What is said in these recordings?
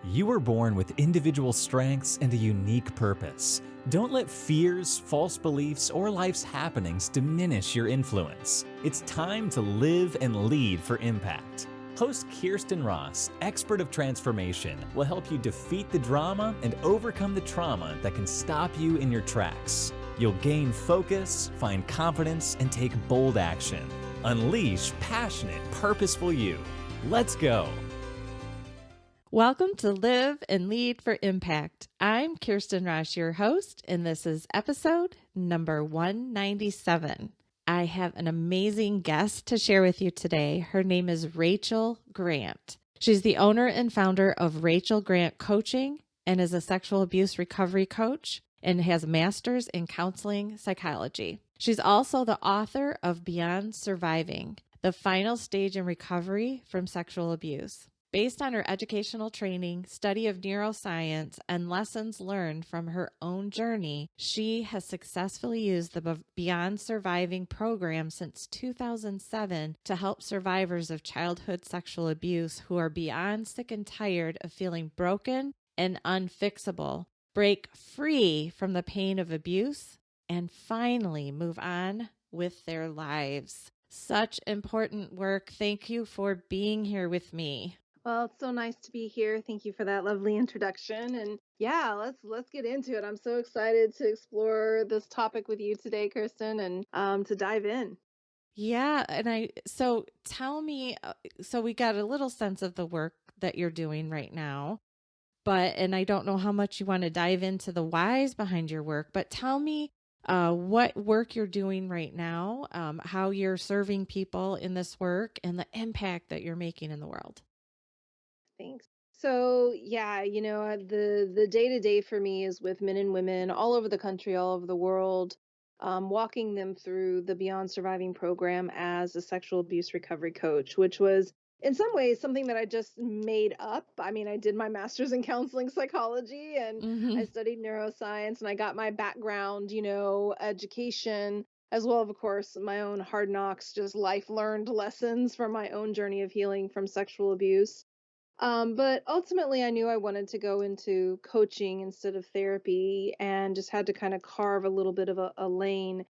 You were born with individual strengths and a unique purpose. Don't let fears, false beliefs, or life's happenings diminish your influence. It's time to live and lead for impact. Host Kirsten Ross, expert of transformation, will help you defeat the drama and overcome the trauma that can stop you in your tracks. You'll gain focus, find confidence, and take bold action. Unleash passionate, purposeful you. Let's go. Welcome to Live and Lead for Impact. I'm Kirsten Ross, your host, and this is episode number 197. I have an amazing guest to share with you today. Her name is Rachel Grant. She's the owner and founder of Rachel Grant Coaching and is a sexual abuse recovery coach and has a master's in counseling psychology. She's also the author of Beyond Surviving, the final stage in recovery from sexual abuse. Based on her educational training, study of neuroscience, and lessons learned from her own journey, she has successfully used the Beyond Surviving program since 2007 to help survivors of childhood sexual abuse who are beyond sick and tired of feeling broken and unfixable, break free from the pain of abuse, and finally move on with their lives. Such important work. Thank you for being here with me. Well, it's so nice to be here. Thank you for that lovely introduction. And yeah, let's get into it. I'm so excited to explore this topic with you today, Kirsten, and to dive in. Yeah, so tell me, so we got a little sense of the work that you're doing right now, and I don't know how much you want to dive into the whys behind your work, but tell me what work you're doing right now, how you're serving people in this work, and the impact that you're making in the world. Thanks. So yeah, the day-to-day for me is with men and women all over the country, all over the world, walking them through the Beyond Surviving program as a sexual abuse recovery coach, which was in some ways something that I just made up. I mean, I did my master's in counseling psychology and I studied neuroscience and I got my background, education, as well as, of course, my own hard knocks, just life learned lessons from my own journey of healing from sexual abuse. But ultimately, I knew I wanted to go into coaching instead of therapy and just had to kind of carve a little bit of a lane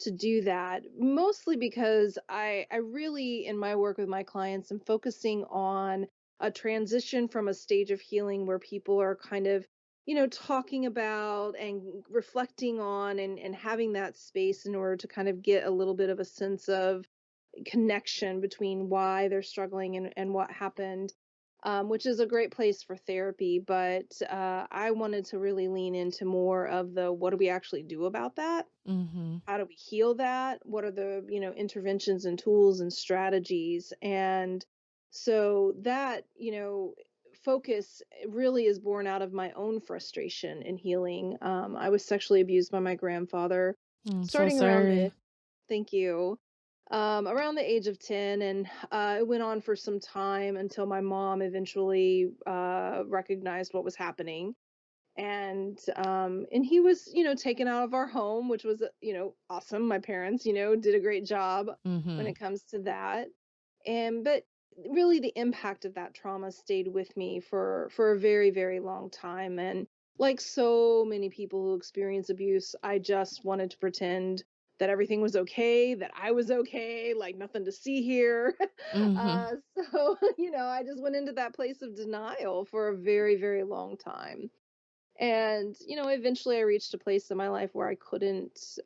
to do that, mostly because I really, in my work with my clients, am focusing on a transition from a stage of healing where people are kind of, talking about and reflecting on and having that space in order to kind of get a little bit of a sense of connection between why they're struggling and what happened. Which is a great place for therapy, but I wanted to really lean into more of the what do we actually do about that? How do we heal that? What are the interventions and tools and strategies? And so that focus really is born out of my own frustration in healing. I was sexually abused by my grandfather, starting around thank you. Around the age of 10, and it went on for some time until my mom eventually recognized what was happening. And he was, taken out of our home, which was, awesome. My parents, did a great job when it comes to that. But really the impact of that trauma stayed with me for a very, very long time. And like so many people who experience abuse, I just wanted to pretend that everything was okay, that I was okay, like nothing to see here. So, I just went into that place of denial for a very, very long time. And, eventually I reached a place in my life where I couldn't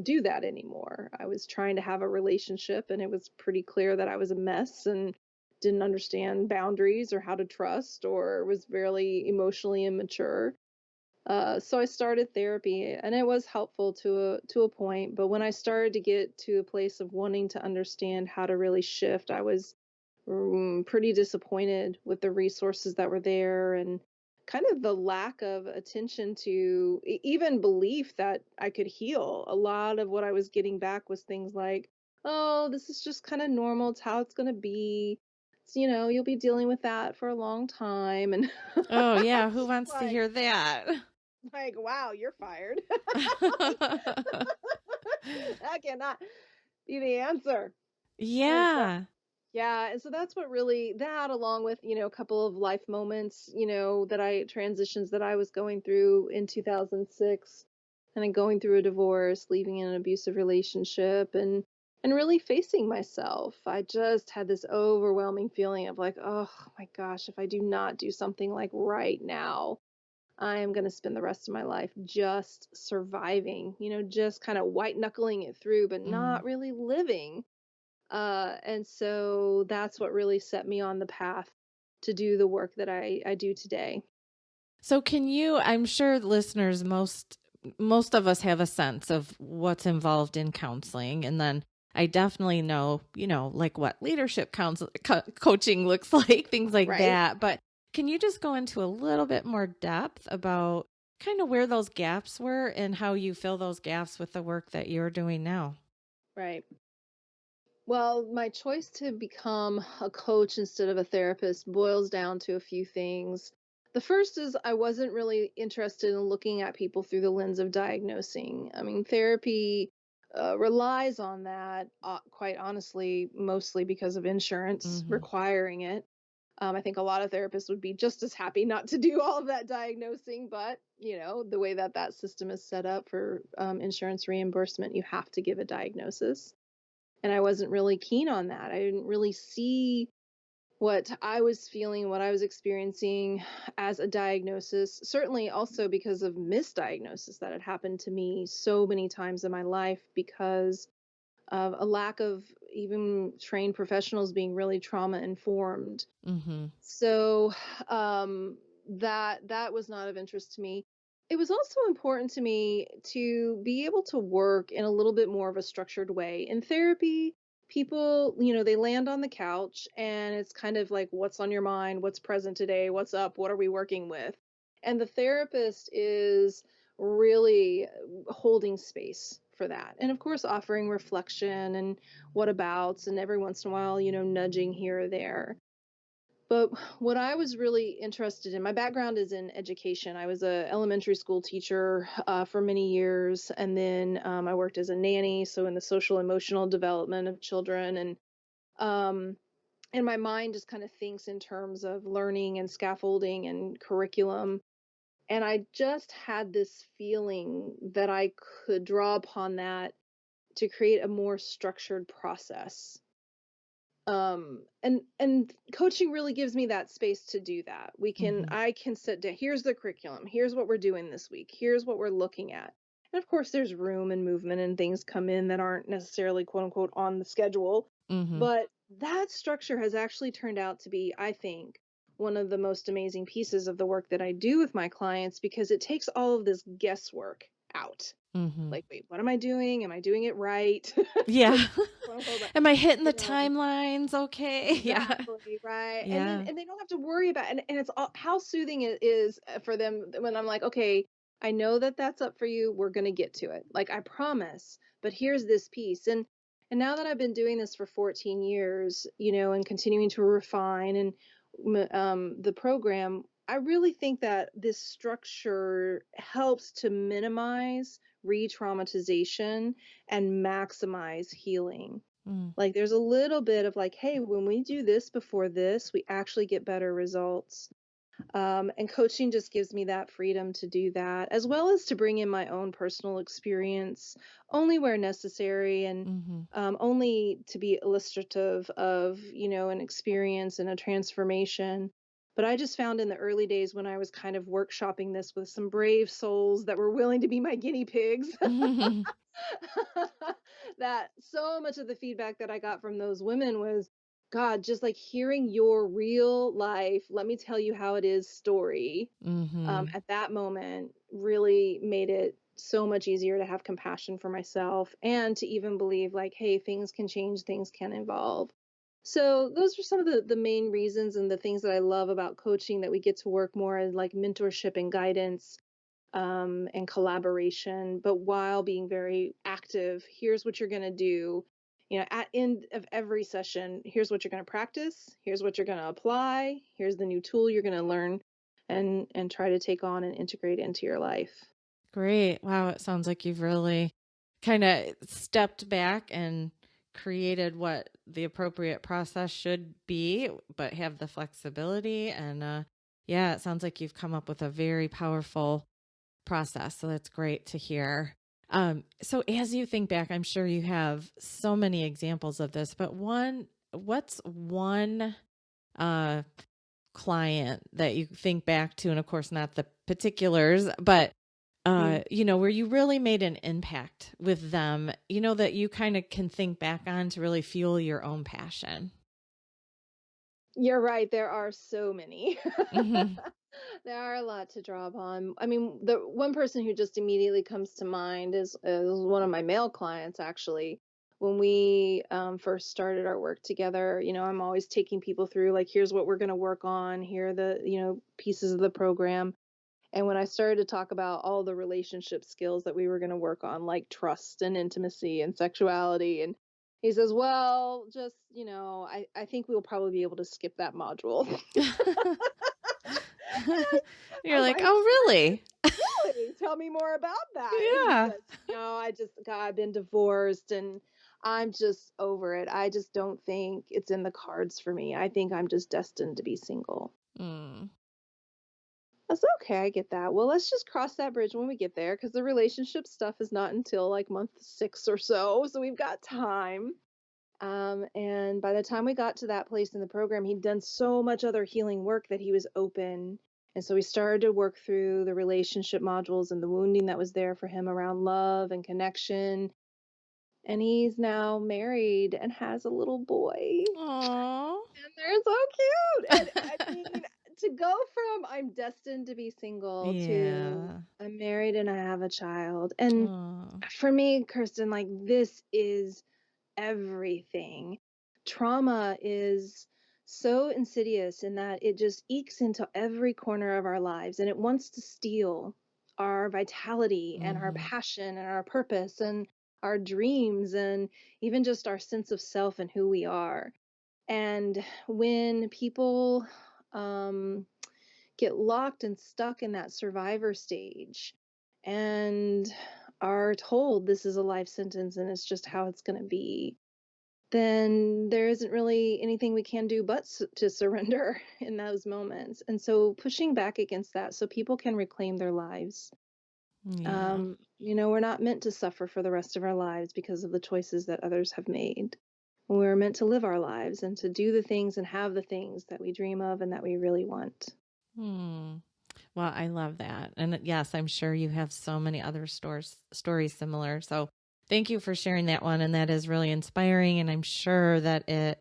do that anymore. I was trying to have a relationship and it was pretty clear that I was a mess and didn't understand boundaries or how to trust or was very emotionally immature. So I started therapy and it was helpful to a point. But when I started to get to a place of wanting to understand how to really shift, I was pretty disappointed with the resources that were there and kind of the lack of attention to even belief that I could heal. A lot of what I was getting back was things like, oh, this is just kind of normal. It's how it's going to be. So, you'll be dealing with that for a long time. And oh, yeah. Who wants to hear that? Like, wow, you're fired. That cannot be the answer. Yeah. Yeah, and so that's what really that along with, a couple of life moments, transitions that I was going through in 2006, kind of going through a divorce, leaving an abusive relationship and really facing myself. I just had this overwhelming feeling of like, oh my gosh, if I do not do something like right now, I am going to spend the rest of my life just surviving, just kind of white knuckling it through, but Mm. not really living. And so that's what really set me on the path to do the work that I do today. So can you, I'm sure listeners, most of us have a sense of what's involved in counseling. And then I definitely know, like what leadership coaching looks like, things like Right. that. But can you just go into a little bit more depth about kind of where those gaps were and how you fill those gaps with the work that you're doing now? Right. Well, my choice to become a coach instead of a therapist boils down to a few things. The first is I wasn't really interested in looking at people through the lens of diagnosing. I mean, therapy relies on that, quite honestly, mostly because of insurance Mm-hmm. requiring it. I think a lot of therapists would be just as happy not to do all of that diagnosing, but the way that that system is set up for insurance reimbursement, you have to give a diagnosis. And I wasn't really keen on that. I didn't really see what I was feeling, what I was experiencing as a diagnosis, certainly also because of misdiagnosis that had happened to me so many times in my life because of a lack of even trained professionals being really trauma informed. Mm-hmm. So that was not of interest to me. It was also important to me to be able to work in a little bit more of a structured way. In therapy, people, they land on the couch and it's kind of like what's on your mind, what's present today, what's up, what are we working with? And the therapist is really holding space for that. And of course, offering reflection and what abouts and every once in a while, nudging here or there. But what I was really interested in, my background is in education. I was a elementary school teacher for many years, and then I worked as a nanny, so in the social emotional development of children, um, and my mind just kind of thinks in terms of learning and scaffolding and curriculum. And I just had this feeling that I could draw upon that to create a more structured process. And coaching really gives me that space to do that. Mm-hmm. I can sit down, here's the curriculum, here's what we're doing this week, here's what we're looking at. And of course there's room and movement and things come in that aren't necessarily quote unquote on the schedule, Mm-hmm. but that structure has actually turned out to be, I think, one of the most amazing pieces of the work that I do with my clients because it takes all of this guesswork out. Mm-hmm. Like, wait, what am I doing? Am I doing it right? Yeah. Quote unquote right. Am I hitting the You know, timelines? Okay. Yeah. exactly, right. And then Yeah. and they don't have to worry about and it's all, how soothing it is for them when I'm like, okay, I know that that's up for you. We're going to get to it. Like I promise. But here's this piece. And now that I've been doing this for 14 years, and continuing to refine and the program, I really think that this structure helps to minimize re-traumatization and maximize healing. Mm. Like there's a little bit of like, hey, when we do this before this, we actually get better results. And coaching just gives me that freedom to do that, as well as to bring in my own personal experience only where necessary and Mm-hmm. only to be illustrative of, an experience and a transformation. But I just found in the early days when I was kind of workshopping this with some brave souls that were willing to be my guinea pigs. That so much of the feedback that I got from those women was, God, just like hearing your real life, let me tell you how it is story Mm-hmm. at that moment really made it so much easier to have compassion for myself and to even believe like, hey, things can change, things can evolve. So those are some of the main reasons and the things that I love about coaching, that we get to work more as like mentorship and guidance and collaboration, but while being very active. Here's what you're going to do. At end of every session, here's what you're going to practice. Here's what you're going to apply. Here's the new tool you're going to learn and try to take on and integrate into your life. Great. Wow. It sounds like you've really kind of stepped back and created what the appropriate process should be, but have the flexibility. And yeah, it sounds like you've come up with a very powerful process. So that's great to hear. So as you think back, I'm sure you have so many examples of this, but what's one client that you think back to, and of course not the particulars, but where you really made an impact with them, that you kind of can think back on to really fuel your own passion? You're right. There are so many. Mm-hmm. There are a lot to draw upon. I mean, the one person who just immediately comes to mind is one of my male clients, actually. When we first started our work together, I'm always taking people through, like, here's what we're going to work on. Here are the, pieces of the program. And when I started to talk about all the relationship skills that we were going to work on, like trust and intimacy and sexuality, and he says, well, just, I think we'll probably be able to skip that module. You're I'm like, like, oh, really? really? Tell me more about that. And he Yeah. says, I've been divorced and I'm just over it. I just don't think it's in the cards for me. I think I'm just destined to be single. Mm. That's okay. I get that. Well, let's just cross that bridge when we get there, because the relationship stuff is not until like month 6 or so. So we've got time. And by the time we got to that place in the program, he'd done so much other healing work that he was open. And so we started to work through the relationship modules and the wounding that was there for him around love and connection. And he's now married and has a little boy. Aww. And they're so cute. And I mean, to go from I'm destined to be single to Yeah. I'm married and I have a child. And Aw. for me, Kirsten, like, this is everything. Trauma is so insidious in that it just ekes into every corner of our lives, and it wants to steal our vitality and our Mm-hmm. passion and our purpose and our dreams and even just our sense of self and who we are. And when people um, get locked and stuck in that survivor stage and are told this is a life sentence and it's just how it's going to be, then there isn't really anything we can do but to surrender in those moments. And so pushing back against that so people can reclaim their lives. Yeah. We're not meant to suffer for the rest of our lives because of the choices that others have made. We're meant to live our lives and to do the things and have the things that we dream of and that we really want. Hmm. Well, I love that. And yes, I'm sure you have so many other stories similar. So thank you for sharing that one. And that is really inspiring. And I'm sure that it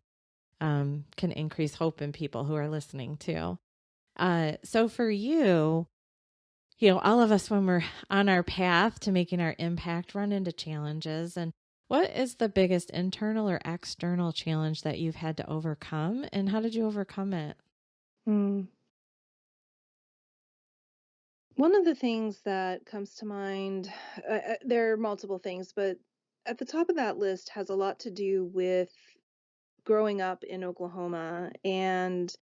can increase hope in people who are listening too. So for you, all of us, when we're on our path to making our impact, run into challenges. And what is the biggest internal or external challenge that you've had to overcome? And how did you overcome it? Hmm. One of the things that comes to mind, there are multiple things, but at the top of that list has a lot to do with growing up in Oklahoma and,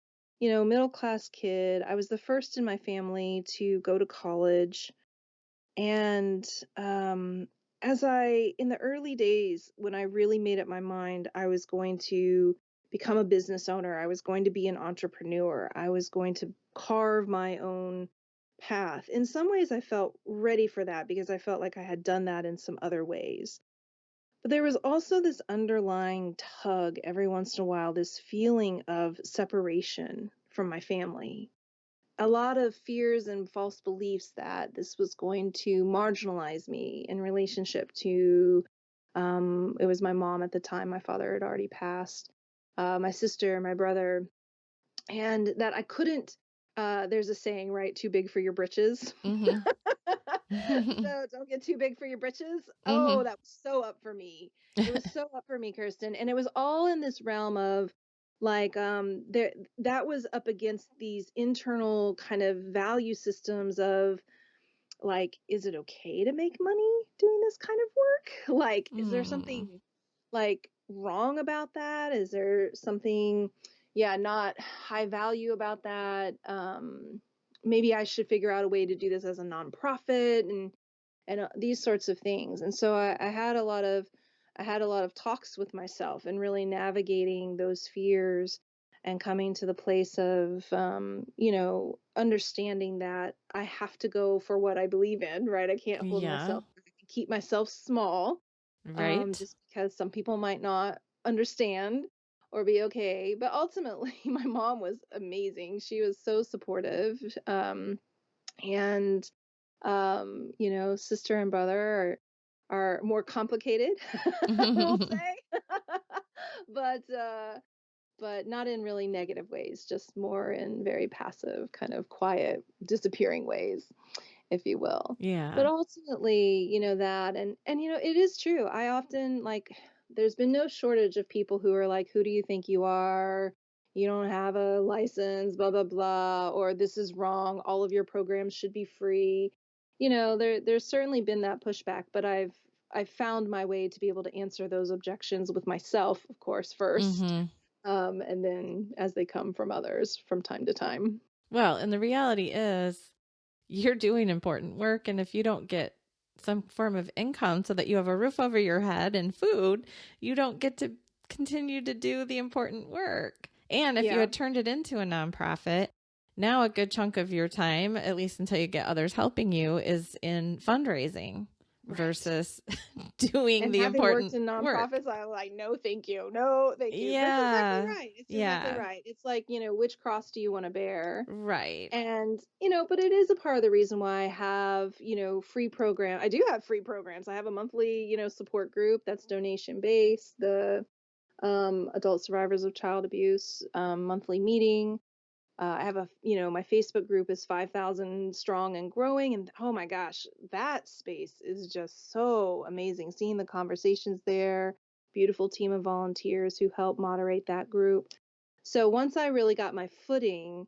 middle class kid. I was the first in my family to go to college. And in the early days, when I really made up my mind, I was going to become a business owner, I was going to be an entrepreneur, I was going to carve my own path. In some ways, I felt ready for that because I felt like I had done that in some other ways. But there was also this underlying tug every once in a while, this feeling of separation from my family, a lot of fears and false beliefs that this was going to marginalize me in relationship to, it was my mom at the time. My father had already passed, my sister, my brother, and that I couldn't, there's a saying, right? Too big for your britches. Mm-hmm. So don't get too big for your britches. Mm-hmm. Oh, that was so up for me. It was so up for me, Kirsten. And it was all in this realm of like there that was up against these internal kind of value systems of like, is it okay to make money doing this kind of work? Like, is there something Mm. like wrong about that? Is there something, yeah, not high value about that? Maybe I should figure out a way to do this as a nonprofit and these sorts of things. And so I had a lot of I had a lot of talks with myself and really navigating those fears and coming to the place of, understanding that I have to go for what I believe in, right? I can't hold Yeah. myself back and keep myself small, Right. just because some people might not understand or be okay. But ultimately, my mom was amazing. She was so supportive. And sister and brother are more complicated, we'll say. but not in really negative ways, just more in very passive, kind of quiet, disappearing ways, if you will. But Yeah. ultimately, that, and it is true. I often, like, there's been no shortage of people who are like, who do you think you are? You don't have a license, blah blah blah, or this is wrong. All of your programs should be free. There's certainly been that pushback, but I've found my way to be able to answer those objections with myself, of course, first, Mm-hmm. and then as they come from others from time to time. Well, and the reality is you're doing important work. And if you don't get some form of income so that you have a roof over your head and food, you don't get to continue to do the important work. And if you Yeah. had turned it into a nonprofit, now a good chunk of your time, at least until you get others helping you, is in fundraising Right. versus doing And the having worked important in work. nonprofits, I'm like, no, thank you. No, thank you. That's exactly Yeah. right. It's exactly Yeah. right. It's like, which cross do you want to bear? Right. And, but it is a part of the reason why I have, free program. I do have free programs. I have a monthly, support group that's donation based, the adult survivors of child abuse monthly meeting. I have my Facebook group is 5,000 strong and growing. And oh my gosh, that space is just so amazing. Seeing the conversations there, beautiful team of volunteers who help moderate that group. So once I really got my footing,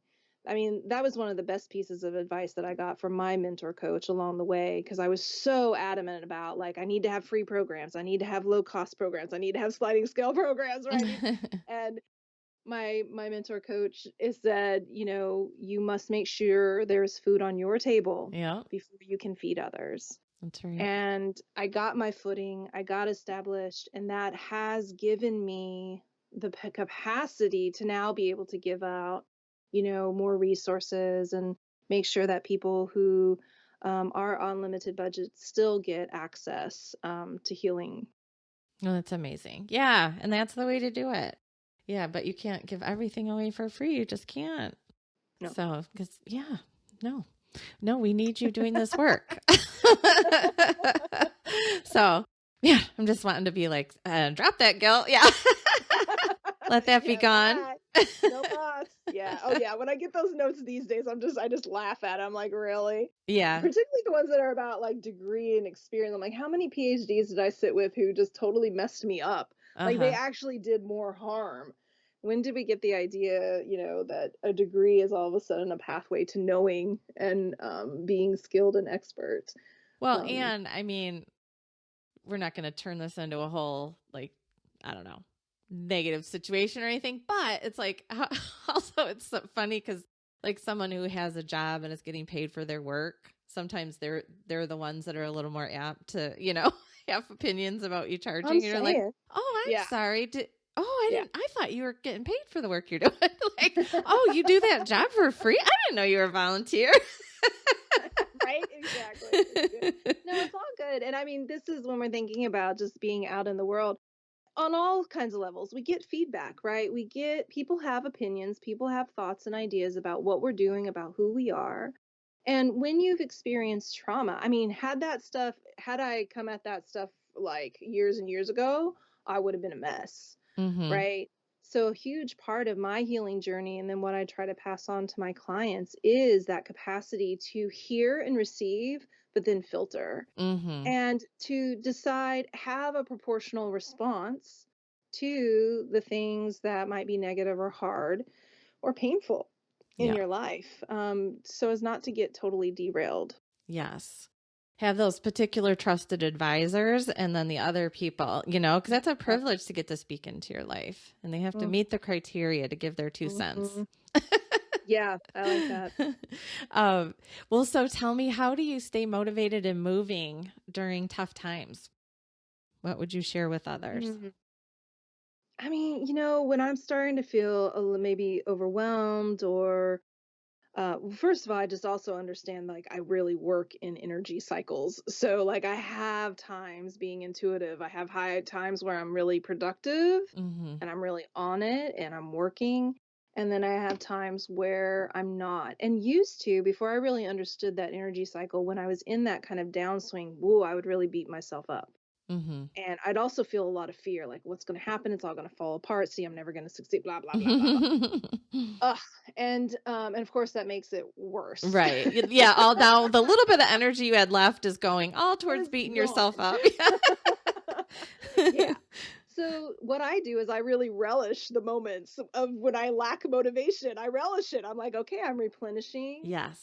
I mean, that was one of the best pieces of advice that I got from my mentor coach along the way, because I was so adamant about, like, I need to have free programs. I need to have low cost programs. I need to have sliding scale programs, right? And my mentor coach is said, you must make sure there's food on your table Yeah, before you can feed others. that's right. And I got my footing, I got established, and that has given me the capacity to now be able to give out, more resources and make sure that people who are on limited budgets still get access to healing. Oh, that's amazing. Yeah. And that's the way to do it. Yeah. But you can't give everything away for free. You just can't. No. So, because, yeah, no, we need you doing this work. So, yeah, I'm just wanting to be like, drop that guilt. Yeah. Let that be Yeah, gone. bye. No boss. Yeah. Oh yeah. When I get those notes these days, I just laugh at it. I'm like, really? Yeah. Particularly the ones that are about like degree and experience. I'm like, how many PhDs did I sit with who just totally messed me up? Uh Like they huh. actually did more harm. When did we get the idea, that a degree is all of a sudden a pathway to knowing and being skilled and expert? Well, Um, and I mean, we're not going to turn this into a whole, like, I don't know, negative situation or anything, but it's like, also, it's so funny because, like, someone who has a job and is getting paid for their work, sometimes they're the ones that are a little more apt to, have opinions about you charging. I'm And you're like, saying, oh, I'm yeah, sorry. yeah. I thought you were getting paid for the work you're doing. Like, oh, you do that job for free? I didn't know you were a volunteer. Right? Exactly. It's good. No, it's all good. And I mean, this is when we're thinking about just being out in the world on all kinds of levels. We get feedback, right? People have opinions, people have thoughts and ideas about what we're doing, about who we are. And when you've experienced trauma, I mean, had I come at that stuff like years and years ago, I would have been a mess, Mm-hmm. right? So a huge part of my healing journey, and then what I try to pass on to my clients, is that capacity to hear and receive, but then filter, Mm-hmm. and to decide, have a proportional response to the things that might be negative or hard or painful in Yeah. your life, so as not to get totally derailed. Yes. Have those particular trusted advisors and then the other people, because that's a Yep. privilege to get to speak into your life and they have to Mm, meet the criteria to give their 2 cents. mhm. Yeah, I like that. um, well, so tell me, how do you stay motivated and moving during tough times? What would you share with others? Mm. I mean, when I'm starting to feel maybe overwhelmed or first of all, I just also understand like I really work in energy cycles. So like I have times being intuitive. I have high times where I'm really productive Mm-hmm. and I'm really on it and I'm working. And then I have times where I'm not. And used to, before I really understood that energy cycle, when I was in that kind of downswing, whoa, I would really beat myself up. Mm-hmm. And I'd also feel a lot of fear, like what's going to happen? It's all going to fall apart. See, I'm never going to succeed. Blah blah blah blah blah. Ugh. And of course that makes it worse. Right. Yeah. All now the little bit of energy you had left is going all towards It's beating yourself gone. up. Yeah. So what I do is I really relish the moments of when I lack motivation. I relish it. I'm like, okay, I'm replenishing. Yes.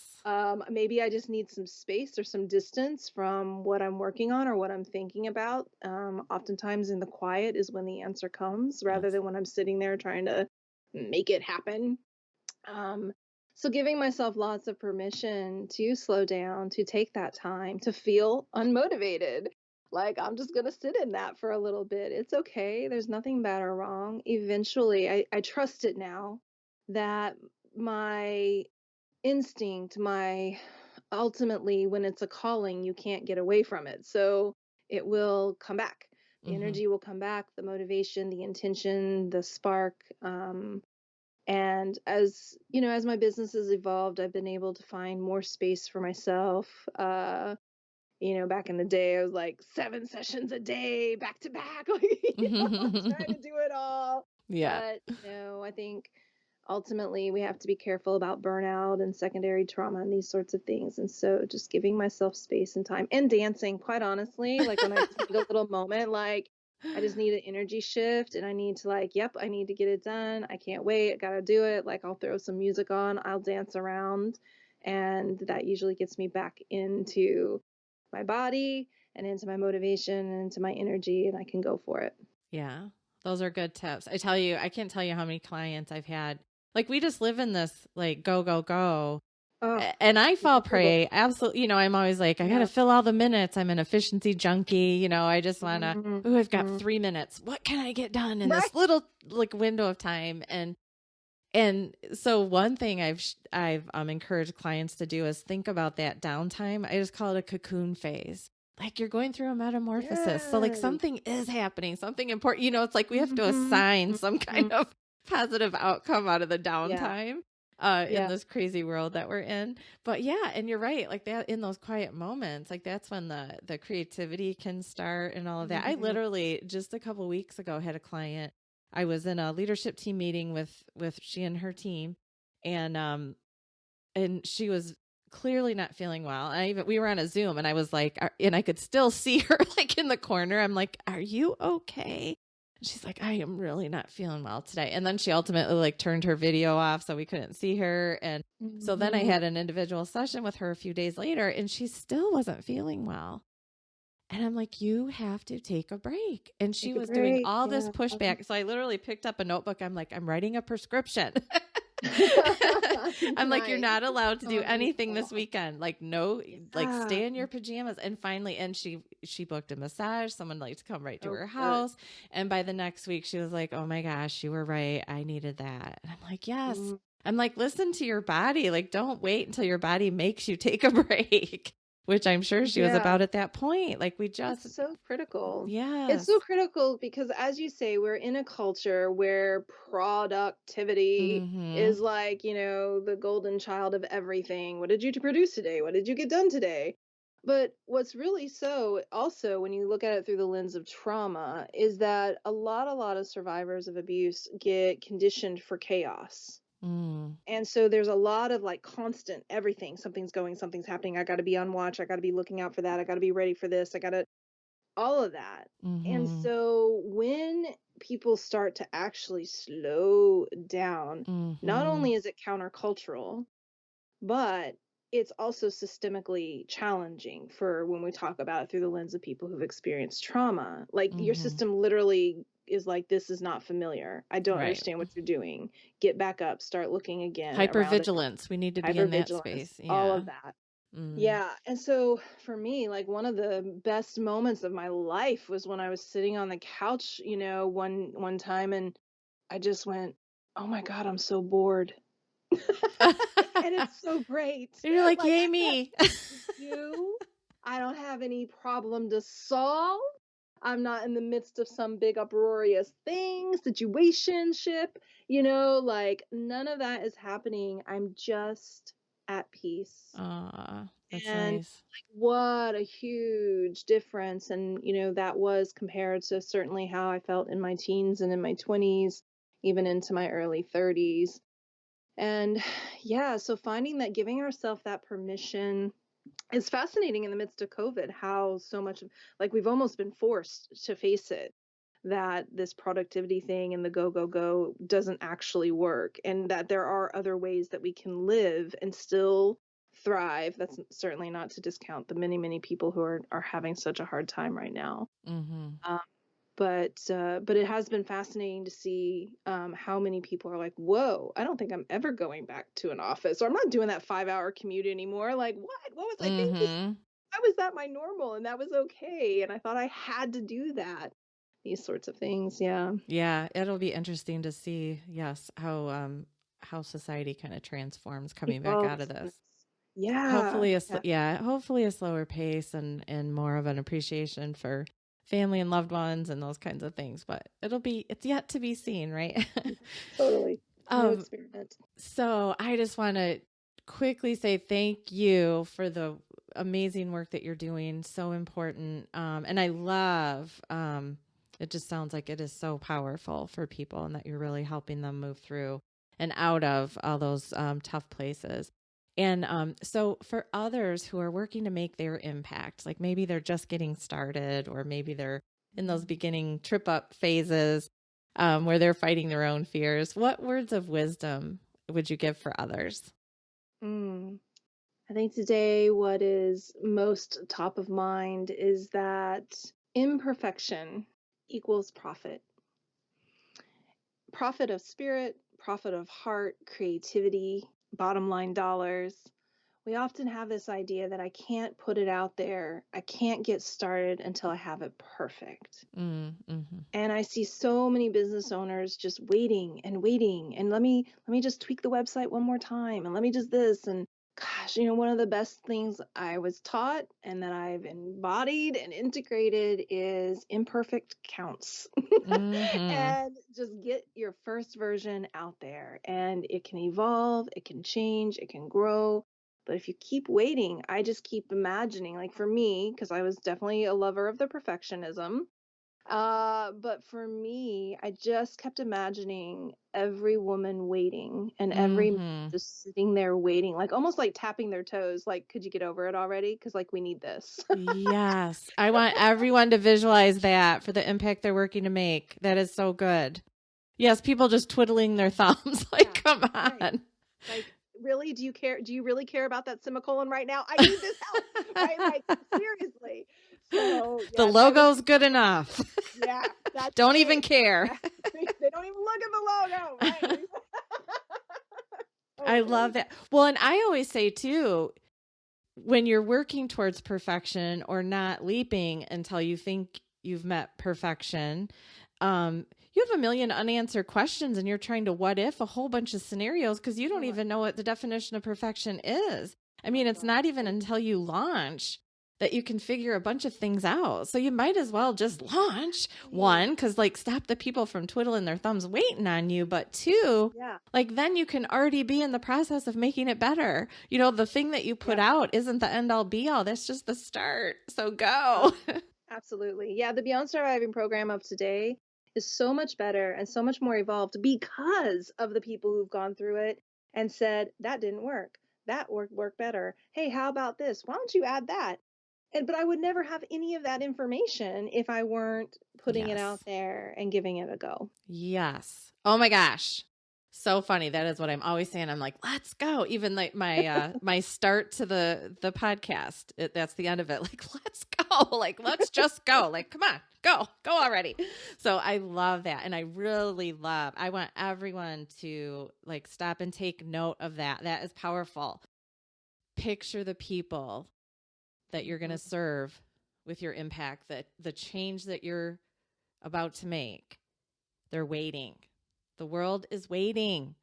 Maybe I just need some space or some distance from what I'm working on or what I'm thinking about. Oftentimes in the quiet is when the answer comes, rather Yes. than when I'm sitting there trying to make it happen. Um, so giving myself lots of permission to slow down, to take that time, to feel unmotivated. Like I'm just gonna sit in that for a little bit. It's okay. There's nothing bad or wrong. Eventually, I trust it now that my instinct, my ultimately when it's a calling, you can't get away from it. So it will come back. The Mm-hmm. energy will come back, the motivation, the intention, the spark. And as my business has evolved, I've been able to find more space for myself. Back in the day, I was like 7 sessions a day, back to back, like, trying to do it all. Yeah. But, I think ultimately we have to be careful about burnout and secondary trauma and these sorts of things. And so just giving myself space and time and dancing, quite honestly, like when I just need a little moment, like I just need an energy shift and I need to yep, I need to get it done. I can't wait. I got to do it. Like I'll throw some music on, I'll dance around. And that usually gets me back into my body and into my motivation and into my energy and I can go for it. Yeah. Those are good tips. I tell you, I can't tell you how many clients I've had. Like we just live in this like go, go, go. Oh, And I fall miserable. prey. Absolutely. I'm always like, I got to Yeah. fill all the minutes. I'm an efficiency junkie. I just want to, oh, I've got Mhm. 3 minutes. What can I get done in Right. this little like window of time? And so one thing I've encouraged clients to do is think about that downtime. I just call it a cocoon phase. Like you're going through a metamorphosis. So like Yes. something is happening, something important. It's like we have to Mhm. assign some kind Mhm. of positive outcome out of the Yeah. downtime in Yeah. this crazy world that we're in. But yeah, and you're right. Like that in those quiet moments, like that's when the creativity can start and all of that. I Mhm. literally just a couple weeks ago had a client. I was in a leadership team meeting with she and her team, and she was clearly not feeling well. We were on a Zoom, and I was like, and I could still see her like in the corner. I'm like, "Are you okay?" And she's like, "I am really not feeling well today." And then she ultimately like turned her video off, so we couldn't see her. And so then I Mhm. had an individual session with her a few days later, and she still wasn't feeling well. And I'm like, you have to take a break. And she Take a was doing break. all this Yeah. pushback. So I literally picked up a notebook. I'm like, I'm writing a prescription. I'm like, you're Nice. not allowed to do Oh, anything this weekend. Like, no, like yeah. stay in your pajamas. And finally, and she booked a massage. Someone like to come right to Oh, her good. house. And by the next week, she was like, oh my gosh, you were right. I needed that. And I'm like, yes. Mm. I'm like, listen to your body. Like, don't wait until your body makes you take a break. Which I'm sure she was Yeah. about at that point. Like we just, It's so critical. It's yes. so critical because, as you say, we're in a culture where productivity Mm-hmm. is like, the golden child of everything. What did you produce today? What did you get done today? But what's really so also, when you look at it through the lens of trauma, is that a lot of survivors of abuse get conditioned for chaos. Mm. And so there's a lot of like constant everything. Something's going, something's happening. I got to be on watch. I got to be looking out for that. I got to be ready for this. I got to all of that. And Mm-hmm. so when people start to actually slow down, not Mm-hmm. only is it countercultural, but it's also systemically challenging for when we talk about it through the lens of people who've experienced trauma. Like your Mm-hmm. system literally is like, this is not familiar. I don't Right. understand what you're doing. Get back up, start looking again around it. Hypervigilance. We need to be in that Hypervigilance, space. all Yeah. of that. Mm. Yeah. And so for me, like one of the best moments of my life was when I was sitting on the couch, one time and I just went, "Oh my God, I'm so bored." And it's so great. You're like, Like yay, I have me. nothing to do. I don't have any problem to solve. I'm not in the midst of some big uproarious thing, situationship, like none of that is happening. I'm just at peace. Aw, that's And nice. what a huge difference. And, that was compared to certainly how I felt in my teens and in my 20s, even into my early 30s. And yeah, so finding that giving ourselves that permission is fascinating in the midst of COVID, how so much like we've almost been forced to face it, that this productivity thing and the go, go, go doesn't actually work, and that there are other ways that we can live and still thrive. That's certainly not to discount the many, many people who are having such a hard time right now. Mm-hmm. Um, but it has been fascinating to see how many people are like, whoa, I don't think I'm ever going back to an office, or I'm not doing that 5-hour commute anymore. Like, what was I thinking? Mm-hmm. Why was that my normal? And that was okay. And I thought I had to do that. These sorts of things. Yeah. Yeah, it'll be interesting to see, yes, how society kind of transforms coming back out of this. Yeah. Hopefully Yeah. hopefully a slower pace and more of an appreciation for family and loved ones and those kinds of things, but it's yet to be seen, right? Totally. New um experiment. so I just want to quickly say thank you for the amazing work that you're doing. So important. And I love, it just sounds like it is so powerful for people and that you're really helping them move through and out of all those tough places. And so for others who are working to make their impact, like maybe they're just getting started, or maybe they're in those beginning trip up phases where they're fighting their own fears, what words of wisdom would you give for others? Mm. I think today what is most top of mind is that imperfection equals profit. Profit of spirit, profit of heart, creativity, bottom line dollars. We often have this idea that I can't put it out there. I can't get started until I have it perfect. Mm-hmm. And I see so many business owners just waiting and waiting. And let me just tweak the website one more time. And let me just this. And gosh, one of the best things I was taught and that I've embodied and integrated is imperfect counts. Mm-hmm. And just get your first version out there. And it can evolve, it can change, it can grow. But if you keep waiting, I just keep imagining, like for me, because I was definitely a lover of the perfectionism. But for me, I just kept imagining every woman waiting and every man Mm-hmm. just sitting there waiting, like almost like tapping their toes, like, could you get over it already? Because like we need this. Yes. I want everyone to visualize that for the impact they're working to make. That is so good. Yes, people just twiddling their thumbs. Like, Yeah, come right. on. Like, really, do you care? Do you really care about that semicolon right now? I need this help, right? Like, seriously. So, The yeah, that was, logo's good enough. yeah, that's Don't even it. care. They don't even look at the logo, right? I love Totally. that. Well, and I always say too, when you're working towards perfection or not leaping until you think you've met perfection, you have a million unanswered questions and you're trying to what if a whole bunch of scenarios because you don't Oh, even know what the definition of perfection is. I my mean, it's God. not even until you launch that you can figure a bunch of things out. So you might as well just launch, one, because like stop the people from twiddling their thumbs waiting on you, but two, Yeah, like then you can already be in the process of making it better. You know, the thing that you put yeah. out isn't the end all be all. That's just the start. So Oh, go. absolutely. Yeah, the Beyond Surviving program of today is so much better and so much more evolved because of the people who've gone through it and said, that didn't work. That worked better. Hey, how about this? Why don't you add that? But I would never have any of that information if I weren't putting it out Yes. there and giving it a go. Yes. Oh my gosh. So funny. That is what I'm always saying. I'm like, let's go. Even like my start to the podcast. That's the end of it. Like, let's go. Like, let's just go. Like, come on, go already. So I love that. And I really I want everyone to like stop and take note of that. That is powerful. picture the people that you're going to serve with your impact, that the change that you're about to make. They're waiting. The world is waiting.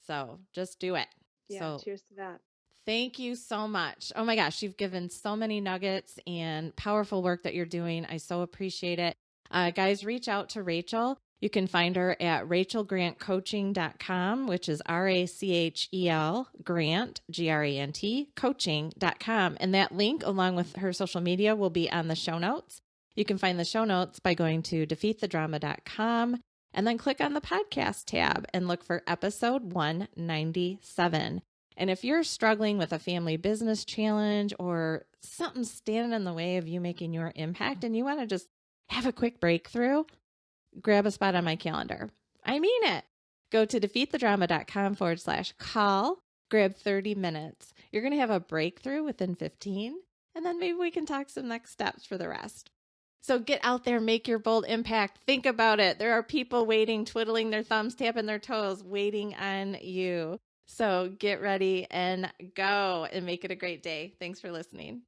So just do it. Yeah, so cheers to that. Thank you so much. Oh my gosh, you've given so many nuggets and powerful work that you're doing. I so appreciate it. Guys, reach out to Rachel. You can find her at rachelgrantcoaching.com, which is RACHEL Grant, GRANT, coaching.com. And that link, along with her social media, will be on the show notes. You can find the show notes by going to defeatthedrama.com and then click on the podcast tab and look for episode 197. And if you're struggling with a family business challenge or something standing in the way of you making your impact and you want to just have a quick breakthrough, grab a spot on my calendar. I mean it. Go to defeatthedrama.com/call, grab 30 minutes. You're going to have a breakthrough within 15, and then maybe we can talk some next steps for the rest. So get out there, make your bold impact. Think about it. There are people waiting, twiddling their thumbs, tapping their toes, waiting on you. So get ready and go and make it a great day. Thanks for listening.